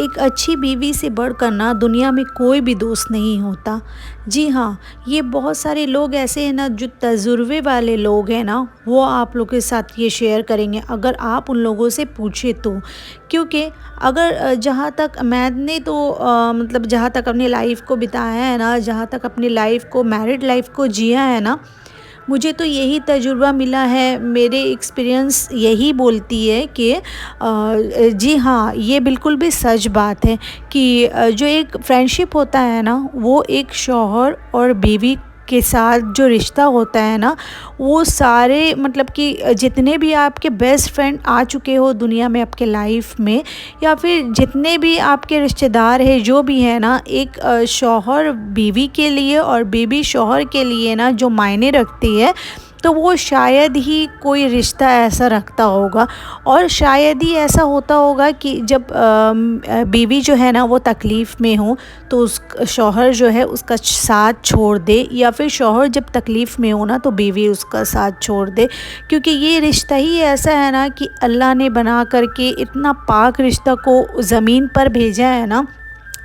एक अच्छी बीवी से बढ़कर ना दुनिया में कोई भी दोस्त नहीं होता। जी हाँ, ये बहुत सारे लोग ऐसे हैं ना जो तजुर्बे वाले लोग हैं ना, वो आप लोग के साथ ये शेयर करेंगे अगर आप उन लोगों से पूछे तो। क्योंकि अगर जहाँ तक मैंने तो मतलब जहाँ तक अपनी लाइफ को बिताया है ना, जहाँ तक अपनी लाइफ को मैरिड लाइफ को जिया है ना, मुझे तो यही तजुर्बा मिला है, मेरे एक्सपीरियंस यही बोलती है कि जी हाँ, ये बिल्कुल भी सच बात है कि जो एक फ्रेंडशिप होता है ना, वो एक शौहर और बीवी के साथ जो रिश्ता होता है ना, वो सारे मतलब कि जितने भी आपके बेस्ट फ्रेंड आ चुके हो दुनिया में आपके लाइफ में, या फिर जितने भी आपके रिश्तेदार हैं जो भी है ना, एक शौहर बीवी के लिए और बीवी शौहर के लिए ना जो मायने रखती है, तो वो शायद ही कोई रिश्ता ऐसा रखता होगा। और शायद ही ऐसा होता होगा कि जब बीवी जो है ना वो तकलीफ़ में हो तो उस शौहर जो है उसका साथ छोड़ दे, या फिर शौहर जब तकलीफ़ में हो ना तो बीवी उसका साथ छोड़ दे। क्योंकि ये रिश्ता ही ऐसा है ना कि अल्लाह ने बना करके इतना पाक रिश्ता को ज़मीन पर भेजा है ना,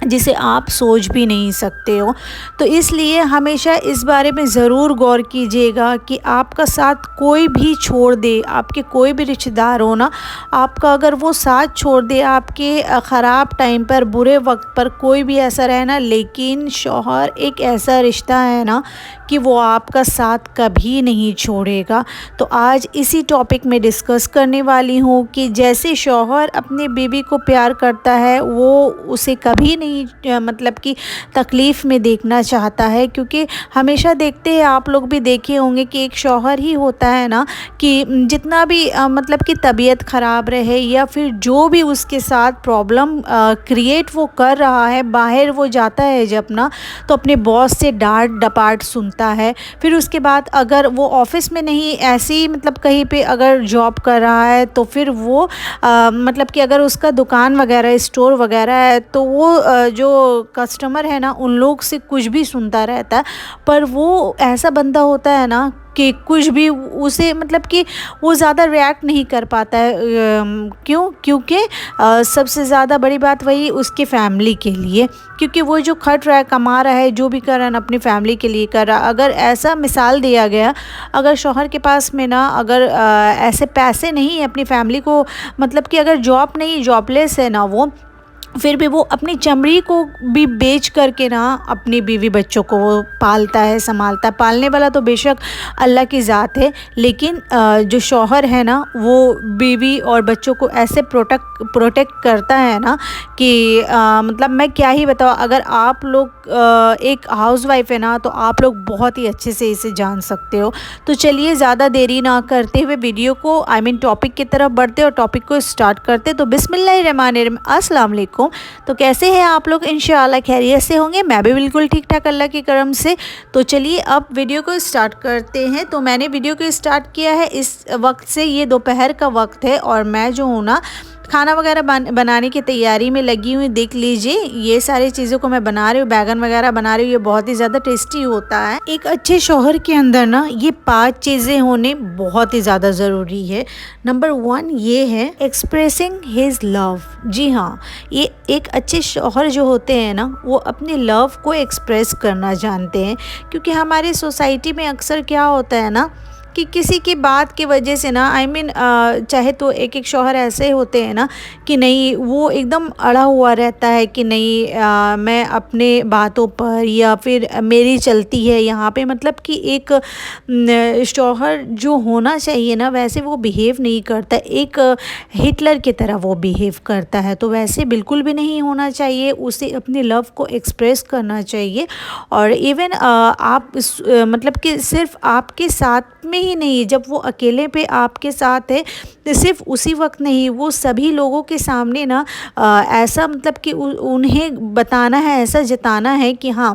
जिसे आप सोच भी नहीं सकते हो। तो इसलिए हमेशा इस बारे में ज़रूर गौर कीजिएगा कि आपका साथ कोई भी छोड़ दे, आपके कोई भी रिश्तेदार हो ना, आपका अगर वो साथ छोड़ दे आपके ख़राब टाइम पर, बुरे वक्त पर, कोई भी ऐसा रहे ना, लेकिन शौहर एक ऐसा रिश्ता है ना कि वो आपका साथ कभी नहीं छोड़ेगा। तो आज इसी टॉपिक में डिस्कस करने वाली हूँ कि जैसे शौहर अपने बीवी को प्यार करता है, वो उसे कभी नहीं मतलब कि तकलीफ़ में देखना चाहता है। क्योंकि हमेशा देखते हैं, आप लोग भी देखे होंगे कि एक शौहर ही होता है ना कि जितना भी मतलब कि तबीयत ख़राब रहे या फिर जो भी उसके साथ प्रॉब्लम क्रिएट वो कर रहा है, बाहर वो जाता है जब ना, तो अपने बॉस से डांट डपाट सुनता है। फिर उसके बाद अगर वो ऑफ़िस में नहीं, ऐसे ही मतलब कहीं पे अगर जॉब कर रहा है, तो फिर वो मतलब कि अगर उसका दुकान वगैरह, स्टोर वगैरह है, तो वो जो कस्टमर है ना उन लोग से कुछ भी सुनता रहता है। पर वो ऐसा बंदा होता है ना कि कुछ भी उसे मतलब कि वो ज़्यादा रिएक्ट नहीं कर पाता है। क्यों? क्योंकि सबसे ज़्यादा बड़ी बात वही उसकी फ़ैमिली के लिए, क्योंकि वो जो खट रहा है, कमा रहा है, जो भी कर रहा है ना अपनी फ़ैमिली के लिए कर रहा है। अगर ऐसा मिसाल दिया गया, अगर शौहर के पास में ना अगर ऐसे पैसे नहीं है अपनी फ़ैमिली को, मतलब कि अगर जॉब नहीं, जॉबलेस है ना वो, फिर भी वो अपनी चमड़ी को भी बेच करके ना अपनी बीवी बच्चों को वो पालता है, संभालता है। पालने वाला तो बेशक अल्लाह की ज़ात है, लेकिन जो शौहर है ना वो बीवी और बच्चों को ऐसे प्रोटेक्ट करता है ना कि मतलब मैं क्या ही बताऊँ। अगर आप लोग एक हाउसवाइफ है ना, तो आप लोग बहुत ही अच्छे से इसे जान सकते हो। तो चलिए ज़्यादा देरी ना करते हुए वीडियो को टॉपिक की तरफ बढ़ते और टॉपिक को स्टार्ट करते। तो बिस्मिल्लाहिर्रहमानिर्रहीम, अस्सलाम वालेकुम। तो कैसे हैं आप लोग? इंशाअल्लाह खैरियत से होंगे। मैं भी बिल्कुल ठीक ठाक अल्लाह के करम से। तो चलिए अब वीडियो को स्टार्ट करते हैं। तो मैंने वीडियो को स्टार्ट किया है इस वक्त से, ये दोपहर का वक्त है और मैं जो हूँ ना खाना वगैरह बनाने की तैयारी में लगी हुई। देख लीजिए ये सारी चीज़ों को मैं बना रही हूँ, बैगन वगैरह बना रही हूँ। ये बहुत ही ज़्यादा टेस्टी होता है। एक अच्छे शौहर के अंदर ना ये 5 चीज़ें होने बहुत ही ज़्यादा ज़रूरी है। नंबर 1 ये है एक्सप्रेसिंग हिज लव। जी हाँ, ये एक अच्छे शौहर जो होते हैं ना वो अपने लव को एक्सप्रेस करना जानते हैं। क्योंकि हमारे सोसाइटी में अक्सर क्या होता है ना कि किसी की बात की वजह से ना चाहे तो एक एक शौहर ऐसे होते हैं ना कि नहीं, वो एकदम अड़ा हुआ रहता है कि नहीं मैं अपने बातों पर, या फिर मेरी चलती है यहाँ पे। मतलब कि एक शौहर जो होना चाहिए ना वैसे वो बिहेव नहीं करता, एक हिटलर की तरह वो बिहेव करता है। तो वैसे बिल्कुल भी नहीं होना चाहिए, उसे अपने लव को एक्सप्रेस करना चाहिए। और इवन आप मतलब कि सिर्फ आपके साथ में ही नहीं, जब वो अकेले पे आपके साथ है, तो सिर्फ उसी वक्त नहीं, वो सभी लोगों के सामने ना ऐसा मतलब कि उन्हें बताना है, ऐसा जताना है कि हाँ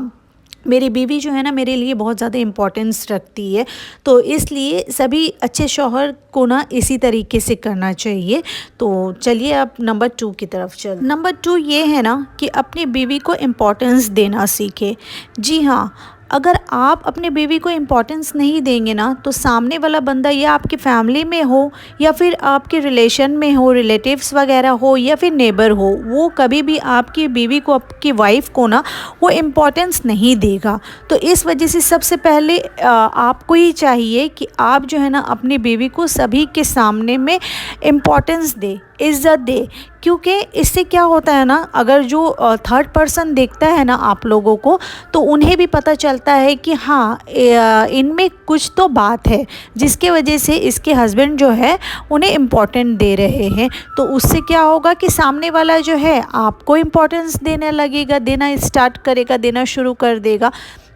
मेरी बीवी जो है ना मेरे लिए बहुत ज़्यादा इम्पोर्टेंस रखती है। तो इसलिए सभी अच्छे शौहर को ना इसी तरीके से करना चाहिए। तो चलिए अब नंबर 2 की तरफ चल। नंबर 2 ये है ना कि अपनी बीवी को इम्पोर्टेंस देना सीखे। जी हाँ, अगर आप अपने बीवी को इम्पोर्टेंस नहीं देंगे ना, तो सामने वाला बंदा या आपकी फैमिली में हो या फिर आपके रिलेशन में हो, रिलेटिव्स वगैरह हो या फिर नेबर हो, वो कभी भी आपकी बीवी को, आपकी वाइफ को ना वो इम्पोर्टेंस नहीं देगा। तो इस वजह से सबसे पहले आपको ही चाहिए कि आप जो है ना अपनी बीवी को सभी के सामने में इम्पोर्टेंस दे, इज़्ज़त दे। क्योंकि इससे क्या होता है ना, अगर जो थर्ड पर्सन देखता है ना आप लोगों को, तो उन्हें भी पता चलता है कि हाँ इनमें कुछ तो बात है, जिसके वजह से इसके हस्बैंड जो है उन्हें इम्पोर्टेंट दे रहे हैं। तो उससे क्या होगा कि सामने वाला जो है आपको इम्पोर्टेंस देने लगेगा, देना स्टार्ट करेगा, देना शुरू कर देगा।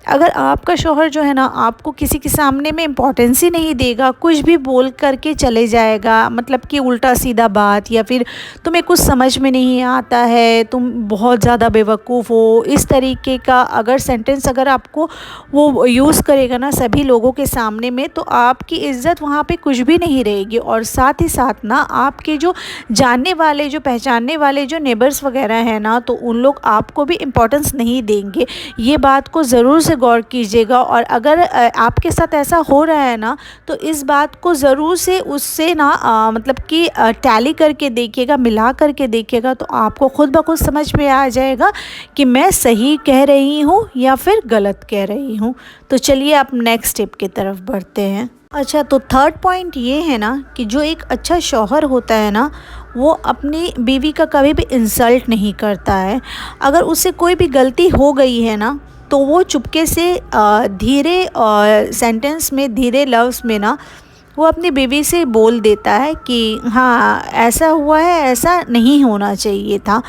अगर आपका शौहर जो है ना आपको किसी के सामने में इम्पोर्टेंस ही नहीं देगा, कुछ भी बोल करके चले जाएगा, मतलब कि उल्टा सीधा बात, या फिर तुम्हें कुछ समझ में नहीं आता है, तुम बहुत ज़्यादा बेवकूफ़ हो, इस तरीके का अगर सेंटेंस अगर आपको वो यूज़ करेगा ना सभी लोगों के सामने में, तो आपकी इज़्ज़त वहाँ पे कुछ भी नहीं रहेगी। और साथ ही साथ ना आपके जो जानने वाले, जो पहचानने वाले जो नेबर्स वगैरह हैं ना, तो उन लोग आपको भी इम्पोर्टेंस नहीं देंगे। ये बात को ज़रूर से गौर कीजिएगा। और अगर आपके साथ ऐसा हो रहा है ना, तो इस बात को ज़रूर से उससे ना मतलब कि टैली करके देखिएगा, मिला करके देखिएगा, तो आपको खुद ब खुद समझ में आ जाएगा कि मैं सही कह रही हूँ या फिर गलत कह रही हूँ। तो चलिए अब नेक्स्ट स्टेप की तरफ बढ़ते हैं। अच्छा, तो थर्ड पॉइंट ये है ना कि जो एक अच्छा शौहर होता है ना, वो अपनी बीवी का कभी भी इंसल्ट नहीं करता है। अगर उससे कोई भी गलती हो गई है ना, तो वो चुपके से धीरे सेंटेंस में, धीरे लफ्ज़ में ना वो अपनी बीवी से बोल देता है कि हाँ ऐसा हुआ है, ऐसा नहीं होना चाहिए था।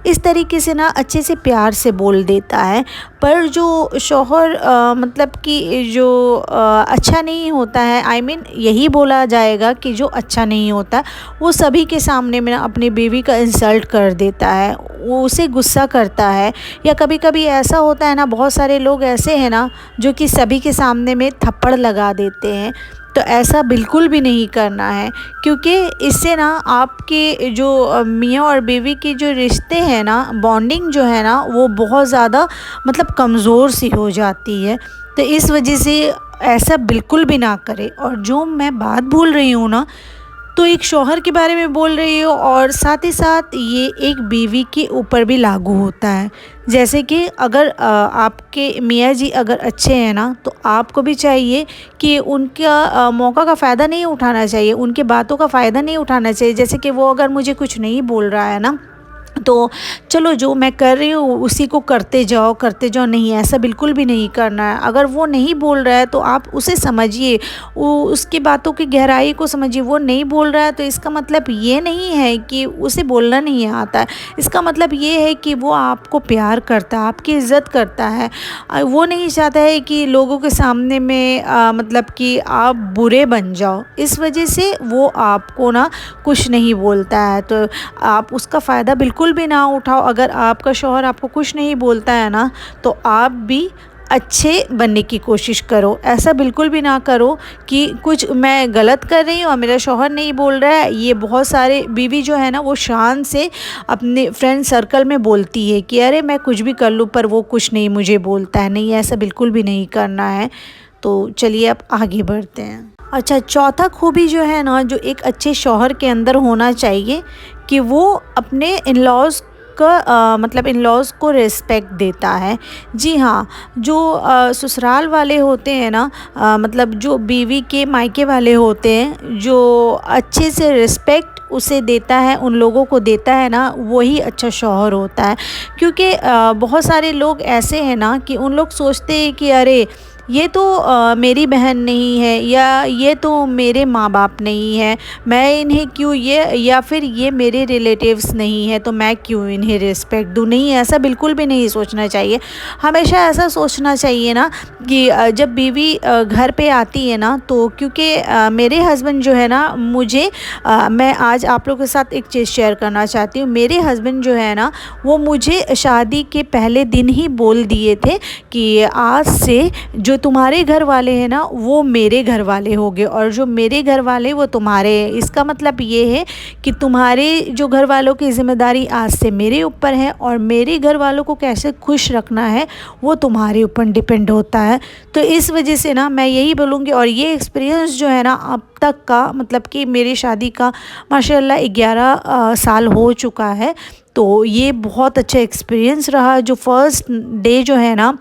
इस तरीके से ना अच्छे से प्यार से बोल देता है। पर जो शौहर मतलब कि जो अच्छा नहीं होता है, आई मीन यही बोला जाएगा कि जो अच्छा नहीं होता, वो सभी के सामने में ना अपनी बीवी का इंसल्ट कर देता है, वो उसे गुस्सा करता है। या कभी कभी ऐसा होता है ना, बहुत सारे लोग ऐसे हैं ना जो कि सभी के सामने में थप्पड़ लगा देते हैं। तो ऐसा बिल्कुल भी नहीं करना है, क्योंकि इससे ना आपके जो मियाँ और बीवी के जो रिश्ते हैं ना, बॉन्डिंग जो है ना, वो बहुत ज़्यादा मतलब कमज़ोर सी हो जाती है। तो इस वजह से ऐसा बिल्कुल भी ना करें। और जो मैं बात भूल रही हूँ ना, तो एक शौहर के बारे में बोल रही हो, और साथ ही साथ ये एक बीवी के ऊपर भी लागू होता है। जैसे कि अगर आपके मियाँ जी अगर अच्छे हैं ना, तो आपको भी चाहिए कि उनका मौका का फ़ायदा नहीं उठाना चाहिए, उनकी बातों का फ़ायदा नहीं उठाना चाहिए। जैसे कि वो अगर मुझे कुछ नहीं बोल रहा है ना, तो चलो जो मैं कर रही हूँ उसी को करते जाओ, करते जाओ। नहीं, ऐसा बिल्कुल भी नहीं करना है। अगर वो नहीं बोल रहा है तो आप उसे समझिए, उसकी बातों की गहराई को समझिए। वो नहीं बोल रहा है तो इसका मतलब ये नहीं है कि उसे बोलना नहीं आता है, इसका मतलब ये है कि वो आपको प्यार करता है, आपकी इज़्ज़त करता है। वो नहीं चाहता है कि लोगों के सामने में मतलब कि आप बुरे बन जाओ। इस वजह से वो आपको ना कुछ नहीं बोलता है। तो आप उसका फ़ायदा बिल्कुल भी ना उठाओ। अगर आपका शौहर आपको कुछ नहीं बोलता है ना, तो आप भी अच्छे बनने की कोशिश करो। ऐसा बिल्कुल भी ना करो कि कुछ मैं गलत कर रही हूँ और मेरा शौहर नहीं बोल रहा है। ये बहुत सारे बीवी जो है ना, वो शान से अपने फ्रेंड सर्कल में बोलती है कि अरे मैं कुछ भी कर लूँ पर वो कुछ नहीं मुझे बोलता है। नहीं, ऐसा बिल्कुल भी नहीं करना है। तो चलिए अब आगे बढ़ते हैं। अच्छा, चौथा खूबी जो है ना, जो एक अच्छे शौहर के अंदर होना चाहिए, कि वो अपने इन-लॉज़ का मतलब इन-लॉज़ को रिस्पेक्ट देता है। जी हाँ, जो ससुराल वाले होते हैं ना, मतलब जो बीवी के मायके वाले होते हैं, जो अच्छे से रिस्पेक्ट उसे देता है, उन लोगों को देता है ना, वही अच्छा शौहर होता है। क्योंकि बहुत सारे लोग ऐसे हैं ना कि उन लोग सोचते हैं कि अरे ये तो मेरी बहन नहीं है, या ये तो मेरे माँ बाप नहीं है, मैं इन्हें क्यों, ये या फिर ये मेरे रिलेटिव्स नहीं है तो मैं क्यों इन्हें रिस्पेक्ट दूँ। नहीं, ऐसा बिल्कुल भी नहीं सोचना चाहिए। हमेशा ऐसा सोचना चाहिए ना कि जब बीवी घर पे आती है ना, तो क्योंकि मेरे हस्बैंड जो है ना, मुझे मैं आज आप लोगों के साथ एक चीज़ शेयर करना चाहती हूँ। मेरे हस्बैंड जो है ना, वो मुझे शादी के पहले दिन ही बोल दिए थे कि आज से जो तुम्हारे घर वाले हैं ना वो मेरे घर वाले हो गए, और जो मेरे घर वाले वो तुम्हारे हैं। इसका मतलब ये है कि तुम्हारे जो घर वालों की ज़िम्मेदारी आज से मेरे ऊपर है, और मेरे घर वालों को कैसे खुश रखना है वो तुम्हारे ऊपर डिपेंड होता है। तो इस वजह से ना मैं यही बोलूँगी, और ये एक्सपीरियंस जो है ना अब तक का, मतलब कि मेरी शादी का माशाल्लाह 11 साल हो चुका है। तो ये बहुत अच्छा एक्सपीरियंस रहा। जो फर्स्ट डे जो है ना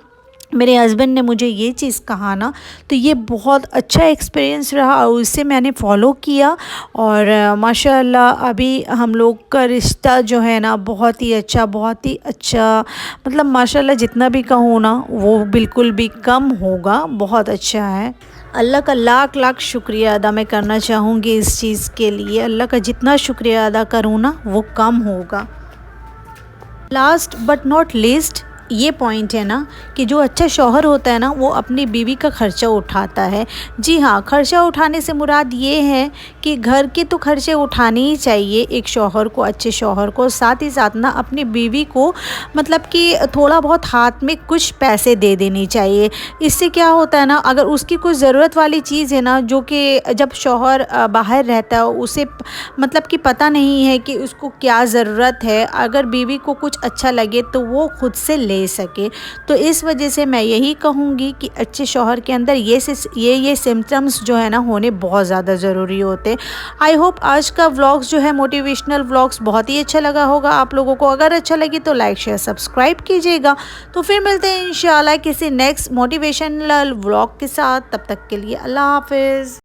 मेरे हस्बैंड ने मुझे ये चीज़ कहा ना, तो ये बहुत अच्छा एक्सपीरियंस रहा और उससे मैंने फ़ॉलो किया। और माशाल्लाह अभी हम लोग का रिश्ता जो है ना बहुत ही अच्छा, बहुत ही अच्छा, मतलब माशाल्लाह जितना भी कहूँ ना वो बिल्कुल भी कम होगा, बहुत अच्छा है। अल्लाह का लाख लाख शुक्रिया अदा मैं करना चाहूँगी इस चीज़ के लिए। अल्लाह का जितना शुक्रिया अदा करूँ ना वो कम होगा। लास्ट बट नॉट लीस्ट ये पॉइंट है ना कि जो अच्छा शौहर होता है ना वो अपनी बीवी का ख़र्चा उठाता है। जी हाँ, ख़र्चा उठाने से मुराद ये है कि घर के तो खर्चे उठाने ही चाहिए एक शौहर को, अच्छे शौहर को। साथ ही साथ ना अपनी बीवी को मतलब कि थोड़ा बहुत हाथ में कुछ पैसे दे देने चाहिए। इससे क्या होता है ना, अगर उसकी कोई ज़रूरत वाली चीज़ है ना, जो कि जब शौहर बाहर रहता है उसे मतलब कि पता नहीं है कि उसको क्या ज़रूरत है, अगर बीवी को कुछ अच्छा लगे तो वो खुद से ले सके। तो इस वजह से मैं यही कहूँगी कि अच्छे शौहर के अंदर ये सिम्टम्स जो है ना होने बहुत ज़्यादा ज़रूरी होते। आई होप आज का व्लॉग्स जो है मोटिवेशनल व्लॉग्स बहुत ही अच्छा लगा होगा आप लोगों को। अगर अच्छा लगे तो लाइक शेयर सब्सक्राइब कीजिएगा। तो फिर मिलते हैं इंशाल्लाह किसी नेक्स्ट मोटिवेशनल व्लॉग के साथ। तब तक के लिए अल्लाह हाफिज़।